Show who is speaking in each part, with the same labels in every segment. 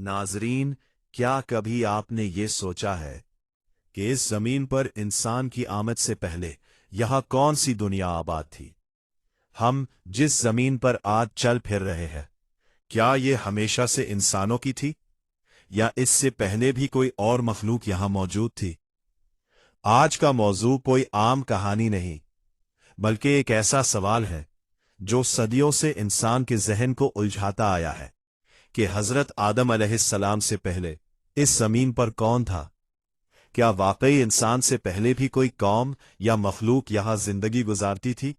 Speaker 1: नाजरीन, क्या कभी आपने ये सोचा है कि इस जमीन पर इंसान की आमद से पहले यहां कौन सी दुनिया आबाद थी? हम जिस जमीन पर आज चल फिर रहे हैं, क्या ये हमेशा से इंसानों की थी, या इससे पहले भी कोई और मखलूक यहां मौजूद थी? आज का मौजू कोई आम कहानी नहीं, बल्कि एक ऐसा सवाल है जो सदियों से इंसान के जहन को उलझाता आया है कि हजरत आदम अलैहिस्सलाम से पहले इस जमीन पर कौन था? क्या वाकई इंसान से पहले भी कोई कौम या मखलूक यहां जिंदगी गुजारती थी?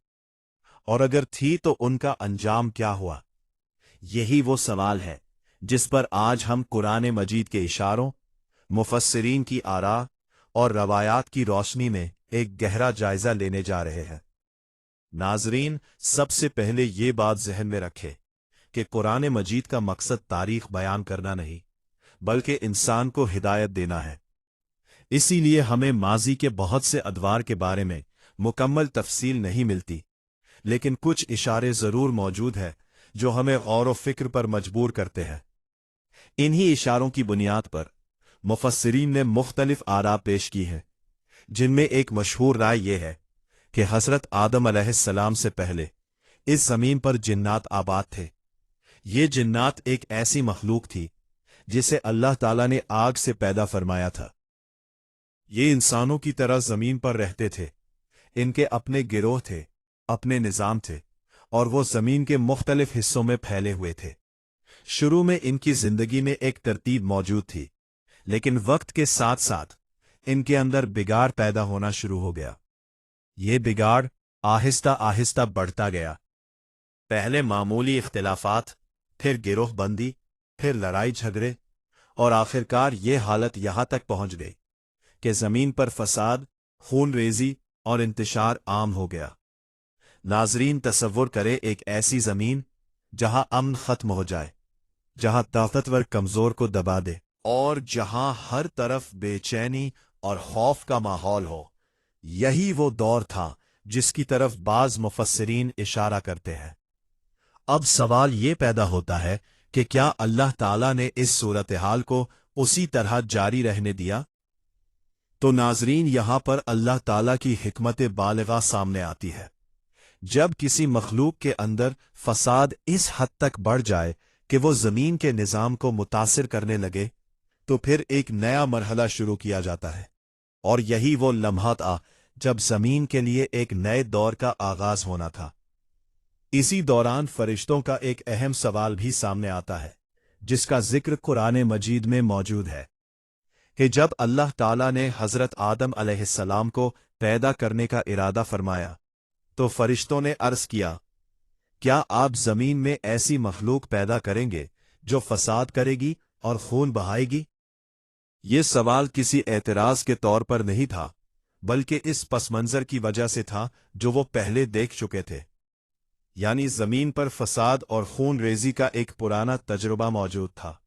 Speaker 1: और अगर थी तो उनका अंजाम क्या हुआ? यही वो सवाल है जिस पर आज हम कुरान मजीद के इशारों, मुफस्सिरीन की आरा और रवायात की रोशनी में एक गहरा जायजा लेने जा रहे हैं। नाजरीन, सबसे पहले ये बात जहन में रखें कि कुरान मजीद का मकसद तारीख बयान करना नहीं, बल्कि इंसान को हिदायत देना है। इसीलिए हमें माजी के बहुत से अदवार के बारे में मुकम्मल तफसील नहीं मिलती, लेकिन कुछ इशारे जरूर मौजूद हैं जो हमें गौर व फिक्र पर मजबूर करते हैं। इन्हीं इशारों की बुनियाद पर मुफस्सिरीन ने मुख्तलिफ आरा पेश की हैं, जिनमें एक मशहूर राय यह है कि हजरत आदम अलैहिस्सलाम से पहले इस जमीन पर जिन्नात आबाद थे। ये जिन्नात एक ऐसी मखलूक थी जिसे अल्लाह ताला ने आग से पैदा फरमाया था। ये इंसानों की तरह जमीन पर रहते थे। इनके अपने गिरोह थे, अपने निजाम थे, और वो जमीन के मुख्तलिफ हिस्सों में फैले हुए थे। शुरू में इनकी जिंदगी में एक तरतीब मौजूद थी, लेकिन वक्त के साथ साथ इनके अंदर बिगाड़ पैदा होना शुरू हो गया। ये बिगाड़ आहिस्ता आहिस्ता बढ़ता गया। पहले मामूली इख्तिलाफात, फिर गिरोहबंदी, फिर लड़ाई झगड़े, और आखिरकार ये हालत यहां तक पहुंच गई कि जमीन पर फसाद, खून रेजी और इंतशार आम हो गया। नाजरीन, तसव्वुर करें एक ऐसी जमीन जहां अमन खत्म हो जाए, जहां ताकतवर कमजोर को दबा दे, और जहां हर तरफ बेचैनी और खौफ का माहौल हो। यही वो दौर था जिसकी तरफ बाज मुफस्सिरीन इशारा करते हैं। अब सवाल ये पैदा होता है कि क्या अल्लाह ताला ने इस सूरत हाल को उसी तरह जारी रहने दिया? तो नाजरीन, यहां पर अल्लाह ताला की हिकमत बालिगा सामने आती है। जब किसी मखलूक के अंदर फसाद इस हद तक बढ़ जाए कि वो जमीन के निजाम को मुतासिर करने लगे, तो फिर एक नया मरहला शुरू किया जाता है। और यही वो लम्हा था जब जमीन के लिए एक नए दौर का आगाज होना था। इसी दौरान फरिश्तों का एक अहम सवाल भी सामने आता है, जिसका जिक्र कुरान मजीद में मौजूद है कि जब अल्लाह ताला ने हजरत आदम अलैहिस्सलाम को पैदा करने का इरादा फरमाया, तो फरिश्तों ने अर्ज किया, क्या आप जमीन में ऐसी मखलूक पैदा करेंगे जो फसाद करेगी और खून बहाएगी? ये सवाल किसी एतराज के तौर पर नहीं था, बल्कि इस पसमंजर की वजह से था जो वो पहले देख चुके थे। यानी जमीन पर फसाद और खून रेजी का एक पुराना तजुर्बा मौजूद था।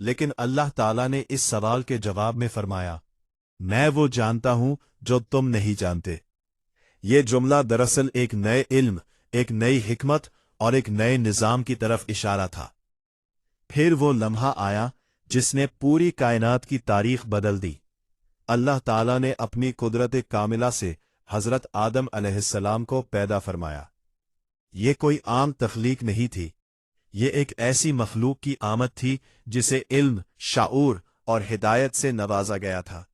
Speaker 1: लेकिन अल्लाह ताला ने इस सवाल के जवाब में फरमाया, मैं वो जानता हूं जो तुम नहीं जानते। ये जुमला दरअसल एक नए इल्म, एक नई हिकमत और एक नए निजाम की तरफ इशारा था। फिर वो लम्हा आया जिसने पूरी कायनात की तारीख बदल दी। अल्लाह ताला ने अपनी कुदरत कामिला से हजरत आदम अलैहिस्सलाम को पैदा फरमाया। ये कोई आम तख्लीक नहीं थी, ये एक ऐसी मखलूक की आमद थी जिसे इल्म, शाऊर और हिदायत से नवाजा गया था।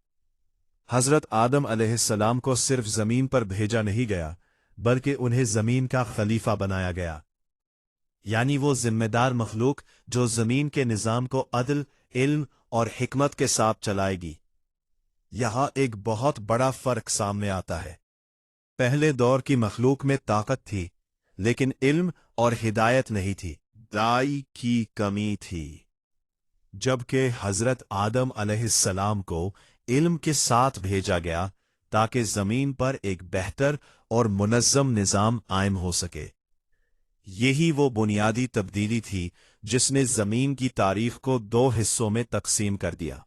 Speaker 1: हजरत आदम अलैहिस्सलाम को सिर्फ जमीन पर भेजा नहीं गया, बल्कि उन्हें जमीन का खलीफा बनाया गया। यानी वो जिम्मेदार मखलूक जो जमीन के निजाम को अदल, इल्म और हिकमत के साथ चलाएगी। यहां एक बहुत बड़ा फर्क सामने आता है। पहले दौर की मखलूक में ताकत थी, लेकिन इल्म और हिदायत नहीं थी, दाई की कमी थी। जबकि हजरत आदम अलैहिस्सलाम को इल्म के साथ भेजा गया ताकि जमीन पर एक बेहतर और मुनज़्ज़म निजाम कायम हो सके। यही वो बुनियादी तब्दीली थी जिसने जमीन की तारीख को दो हिस्सों में तकसीम कर दिया।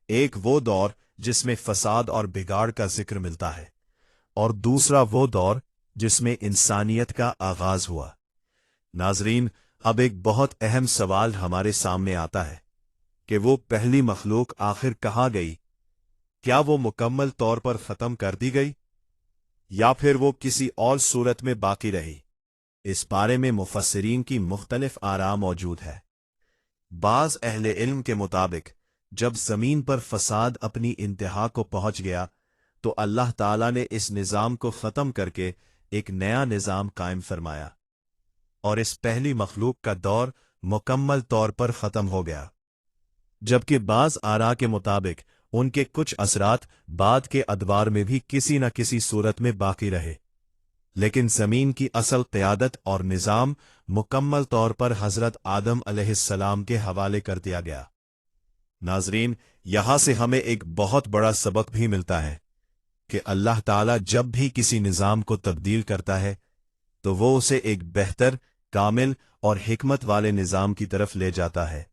Speaker 1: एक वो दौर जिसमें फसाद और बिगाड़ का जिक्र मिलता है, और दूसरा वो दौर जिसमें इंसानियत का आगाज हुआ। नाजरीन, अब एक बहुत अहम सवाल हमारे सामने आता है کہ वो पहली मखलूक आखिर कहाँ गई? क्या वो मुकम्मल तौर पर ख़त्म कर दी गई या फिर वो किसी और सूरत में बाकी रही? इस बारे में मुफस्सिरीन की मुख्तलिफ आरा मौजूद है। बाज़ अहले इल्म के मुताबिक जब ज़मीन पर फसाद अपनी इंतहा को पहुंच गया तो अल्लाह ताला ने इस निज़ाम को ख़त्म करके एक नया निज़ाम कायम फरमाया और इस पहली मखलूक का दौर मुकम्मल तौर पर ख़त्म हो गया। जबकि बाज़ आरा के मुताबिक उनके कुछ असरात बाद के अदवार में भी किसी न किसी सूरत में बाकी रहे, लेकिन ज़मीन की असल क़यादत और निज़ाम मुकम्मल तौर पर हज़रत आदम अलैहिस्सलाम के हवाले कर दिया गया। नाज़रीन, यहाँ से हमें एक बहुत बड़ा सबक भी मिलता है कि अल्लाह ताला जब भी किसी निज़ाम को तब्दील करता है तो वो उसे एक बेहतर, कामिल और हिकमत वाले निज़ाम की तरफ ले जाता है।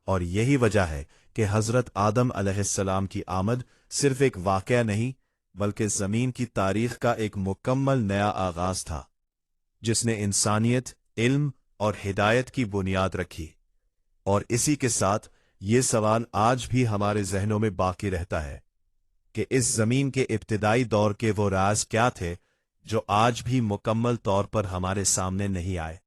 Speaker 1: और यही वजह है कि हज़रत आदम अलैहिस्सलाम की आमद सिर्फ एक वाक़या नहीं बल्कि ज़मीन की तारीख़ का एक मुकम्मल नया आगाज़ था, जिसने इंसानियत, इल्म और हिदायत की बुनियाद रखी। और इसी के साथ ये सवाल आज भी हमारे जहनों में बाकी रहता है कि इस ज़मीन के इब्तिदाई दौर के वो राज क्या थे जो आज भी मुकम्मल तौर पर हमारे सामने नहीं आए।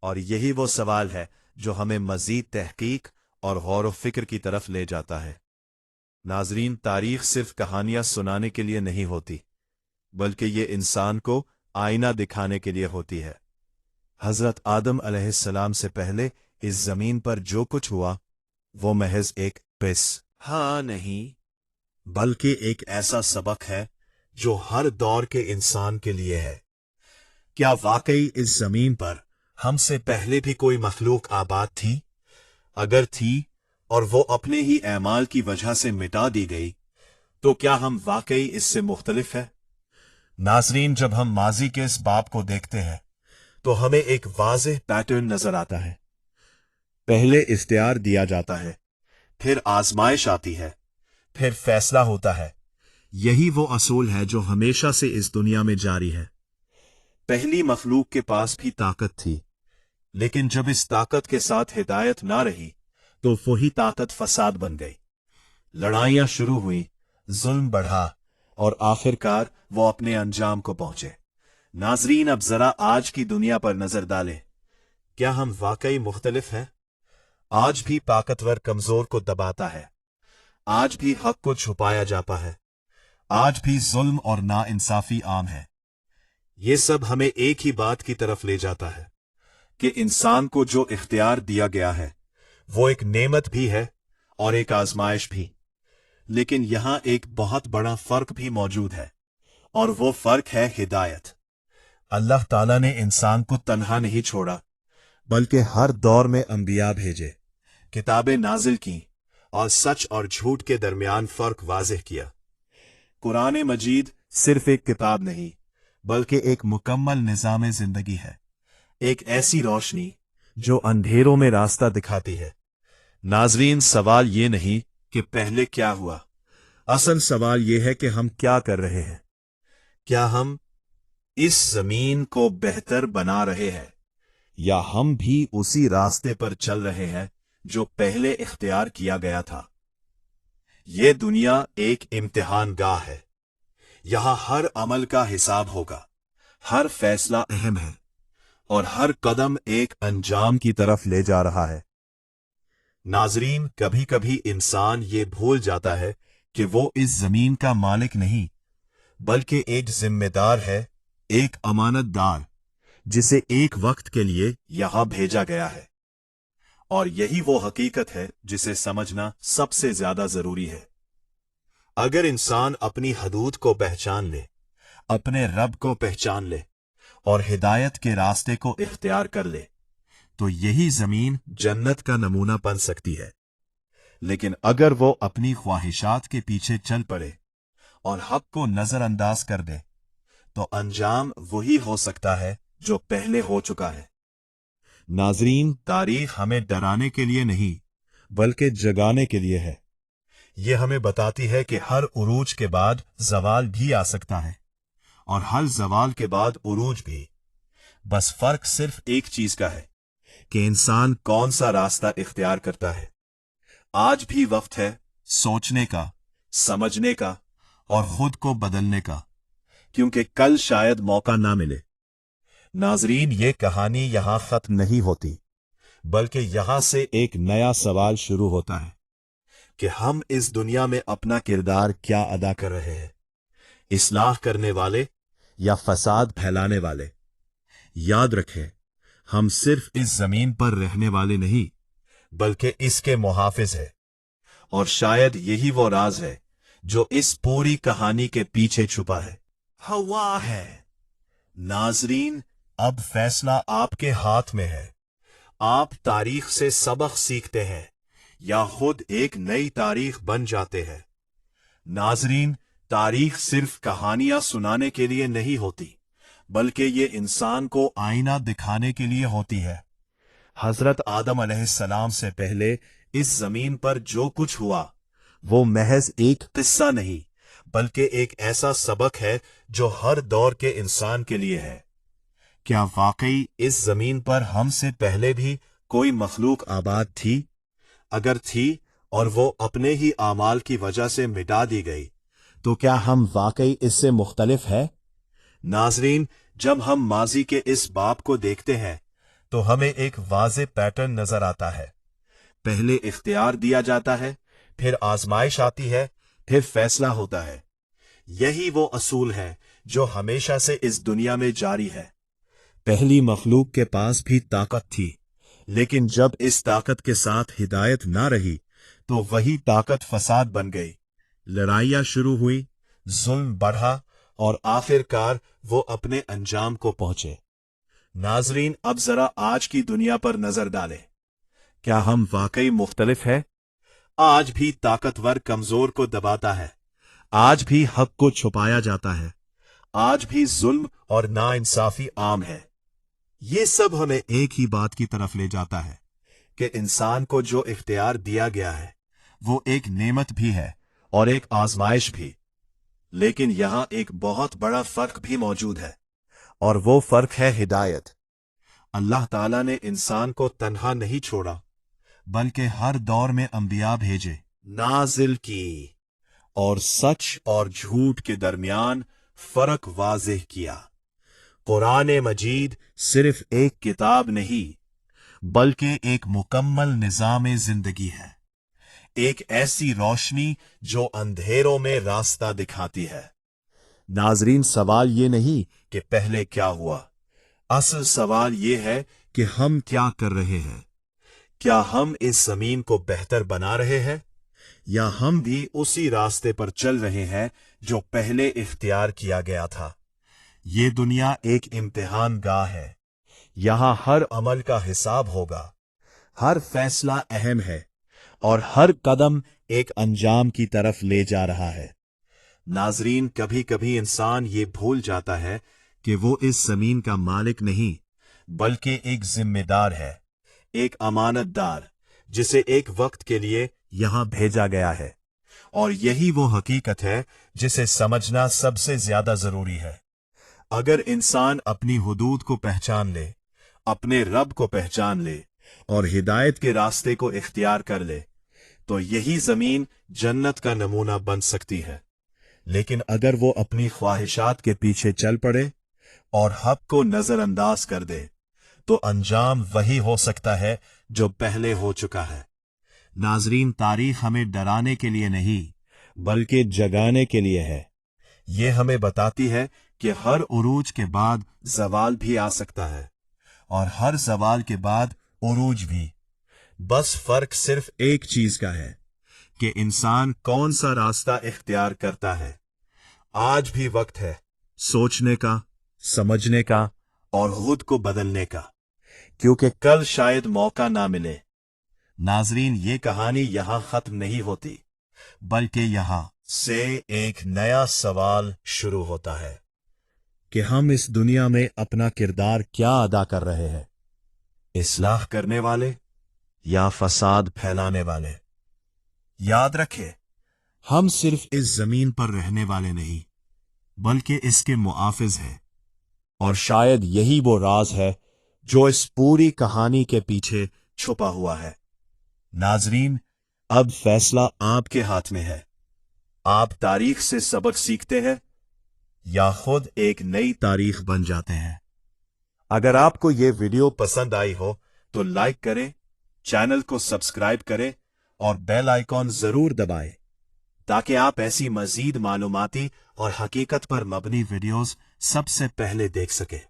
Speaker 1: और यही वो सवाल है जो हमें मज़ीद तहकीक और गौर व फिक्र की तरफ ले जाता है। नाज़रीन, तारीख़ सिर्फ कहानियाँ सुनाने के लिए नहीं होती बल्कि ये इंसान को आईना दिखाने के लिए होती है। हज़रत आदम अलैहिस्सलाम से पहले इस ज़मीन पर जो कुछ हुआ वो महज एक हाँ नहीं बल्कि एक ऐसा सबक है जो हर दौर के इंसान के लिए है। क्या वाकई इस ज़मीन पर हमसे पहले भी कोई मखलूक आबाद थी? अगर थी और वो अपने ही ऐमाल की वजह से मिटा दी गई तो क्या हम वाकई इससे मुख्तलिफ है? नाज़रीन, जब हम माजी के इस बाब को देखते हैं तो हमें एक वाज़ेह पैटर्न नजर आता है। पहले इख्तियार दिया जाता है, फिर आजमाइश आती है, फिर फैसला होता है। यही वो असूल है जो हमेशा से इस दुनिया में जारी है। पहली मखलूक के पास भी ताकत थी, लेकिन जब इस ताकत के साथ हिदायत ना रही तो वही ताकत फसाद बन गई। लड़ाइयां शुरू हुई, जुल्म बढ़ा और आखिरकार वो अपने अंजाम को पहुंचे। नाजरीन, अब जरा आज की दुनिया पर नजर डालें। क्या हम वाकई मुख्तलिफ हैं? आज भी ताकतवर कमजोर को दबाता है, आज भी हक को छुपाया जाता है, आज भी जुल्म और नाइंसाफी आम है। ये सब हमें एक ही बात की तरफ ले जाता है कि इंसान को जो इख्तियार दिया गया है वो एक नेमत भी है और एक आजमाइश भी। लेकिन यहां एक बहुत बड़ा फर्क भी मौजूद है और वो फर्क है हिदायत। अल्लाह ताला ने इंसान को तन्हा नहीं छोड़ा बल्कि हर दौर में अंबिया भेजे, किताबें नाजिल की और सच और झूठ के दरमियान फर्क वाज़ेह किया। कुरान मजीद सिर्फ एक किताब नहीं बल्कि एक मुकम्मल निज़ाम जिंदगी है, एक ऐसी रोशनी जो अंधेरों में रास्ता दिखाती है। नाजरीन, सवाल ये नहीं कि पहले क्या हुआ, असल सवाल ये है कि हम क्या कर रहे हैं। क्या हम इस जमीन को बेहतर बना रहे हैं या हम भी उसी रास्ते पर चल रहे हैं जो पहले इख्तियार किया गया था? ये दुनिया एक इम्तिहान गाह है। यहां हर अमल का हिसाब होगा, हर फैसला अहम है और हर कदम एक अंजाम की तरफ ले जा रहा है। नाजरीन, कभी कभी इंसान ये भूल जाता है कि वो इस जमीन का मालिक नहीं बल्कि एक जिम्मेदार है, एक अमानतदार जिसे एक वक्त के लिए यहां भेजा गया है। और यही वो हकीकत है जिसे समझना सबसे ज्यादा जरूरी है। अगर इंसान अपनी हदूद को पहचान ले, अपने रब को पहचान ले और हिदायत के रास्ते को इख्तियार कर ले तो यही जमीन जन्नत का नमूना बन सकती है। लेकिन अगर वो अपनी ख्वाहिशात के पीछे चल पड़े और हक को नजरअंदाज कर दे तो अंजाम वही हो सकता है जो पहले हो चुका है। नाजरीन, तारीख हमें डराने के लिए नहीं बल्कि जगाने के लिए है। यह हमें बताती है कि हर उरूज के बाद जवाल भी आ सकता है और हर जवाल के बाद उरूज भी। बस फर्क सिर्फ एक चीज का है कि इंसान कौन सा रास्ता इख्तियार करता है। आज भी वक्त है सोचने का, समझने का और खुद को बदलने का, क्योंकि कल शायद मौका ना मिले। नाजरीन, ये कहानी यहां खत्म नहीं होती, बल्कि यहां से एक नया सवाल शुरू होता है कि हम इस दुनिया में अपना किरदार क्या अदा कर रहे हैं, इस्लाह करने वाले या फसाद फैलाने वाले। याद रखें, हम सिर्फ इस जमीन पर रहने वाले नहीं, बल्कि इसके मुहाफिज हैं। और शायद यही वो राज है जो इस पूरी कहानी के पीछे छुपा है। हवा है। नाजरीन, अब फैसला आपके हाथ में है। आप तारीख से सबक सीखते हैं या खुद एक नई तारीख बन जाते हैं। नाजरीन, तारीख सिर्फ कहानियां सुनाने के लिए नहीं होती, बल्कि ये इंसान को आईना दिखाने के लिए होती है। हजरत आदम अलैहिस्सलाम से पहले इस जमीन पर जो कुछ हुआ वो महज एक किस्सा नहीं, बल्कि एक ऐसा सबक है जो हर दौर के इंसान के लिए है। क्या वाकई इस जमीन पर हमसे पहले भी कोई मखलूक आबाद थी? अगर थी और वो अपने ही आमाल की वजह से मिटा दी गई, तो क्या हम वाकई इससे मुख्तलिफ है? नाजरीन, जब हम माजी के इस बाब को देखते हैं तो हमें एक वाज़ेह पैटर्न नजर आता है। पहले इख्तियार दिया जाता है, फिर आजमाइश आती है, फिर फैसला होता है। यही वो असूल है जो हमेशा से इस दुनिया में जारी है। पहली मखलूक के पास भी ताकत थी, लेकिन जब इस ताकत के साथ हिदायत ना रही तो वही ताकत फसाद बन गई। लड़ाइयां शुरू हुई, जुल्म बढ़ा और आखिरकार वो अपने अंजाम को पहुंचे। नाजरीन, अब जरा आज की दुनिया पर नजर डालें। क्या हम वाकई मुख्तलिफ है? आज भी ताकतवर कमजोर को दबाता है, आज भी हक को छुपाया जाता है, आज भी जुल्म और नाइंसाफी आम है। ये सब हमें एक ही बात की तरफ ले जाता है कि इंसान को जो इख्तियार दिया गया है वो एक नेमत भी है और एक आजमाइश भी। लेकिन यहां एक बहुत बड़ा फर्क भी मौजूद है, और वो फर्क है हिदायत। अल्लाह ताला ने इंसान को तन्हा नहीं छोड़ा, बल्कि हर दौर में अंबिया भेजे, नाजिल की, और सच और झूठ के दरमियान फर्क वाज़ेह किया। कुरान मजीद सिर्फ एक किताब नहीं, बल्कि एक मुकम्मल निज़ाम जिंदगी है, एक ऐसी रोशनी जो अंधेरों में रास्ता दिखाती है। नाजरीन, सवाल ये नहीं कि पहले क्या हुआ, असल सवाल ये है कि हम क्या कर रहे हैं। क्या हम इस जमीन को बेहतर बना रहे हैं, या हम भी उसी रास्ते पर चल रहे हैं जो पहले इख्तियार किया गया था। ये दुनिया एक इम्तिहान गाह है। यहां हर अमल का हिसाब होगा, हर फैसला अहम है और हर कदम एक अंजाम की तरफ ले जा रहा है। नाजरीन, कभी कभी इंसान ये भूल जाता है कि वो इस जमीन का मालिक नहीं, बल्कि एक जिम्मेदार है, एक अमानतदार, जिसे एक वक्त के लिए यहां भेजा गया है। और यही वो हकीकत है जिसे समझना सबसे ज्यादा जरूरी है। अगर इंसान अपनी हुदूद को पहचान ले, अपने रब को पहचान ले और हिदायत के रास्ते को इख्तियार कर ले, तो यही जमीन जन्नत का नमूना बन सकती है। लेकिन अगर वो अपनी ख्वाहिशात के पीछे चल पड़े और हक को नजरअंदाज कर दे, तो अंजाम वही हो सकता है जो पहले हो चुका है। नाजरीन, तारीख हमें डराने के लिए नहीं, बल्कि जगाने के लिए है। ये हमें बताती है कि हर उरूज के बाद जवाल भी आ सकता है, और हर जवाल के बाद उरूज भी। बस फर्क सिर्फ एक चीज का है कि इंसान कौन सा रास्ता इख्तियार करता है। आज भी वक्त है सोचने का, समझने का और खुद को बदलने का, क्योंकि कल शायद मौका ना मिले। नाजरीन, ये कहानी यहां खत्म नहीं होती, बल्कि यहां से एक नया सवाल शुरू होता है कि हम इस दुनिया में अपना किरदार क्या अदा कर रहे हैं, इस्लाह करने वाले या फसाद फैलाने वाले। याद रखें, हम सिर्फ इस जमीन पर रहने वाले नहीं, बल्कि इसके मुआफिज हैं। और शायद यही वो राज है जो इस पूरी कहानी के पीछे छुपा हुआ है। नाजरीन, अब फैसला आपके हाथ में है। आप तारीख से सबक सीखते हैं या खुद एक नई तारीख बन जाते हैं। अगर आपको ये वीडियो पसंद आई हो तो लाइक करें, चैनल को सब्सक्राइब करें और बेल आइकॉन जरूर दबाएं ताकि आप ऐसी मजीद मालूमाती और हकीकत पर मबनी वीडियोस सबसे पहले देख सकें।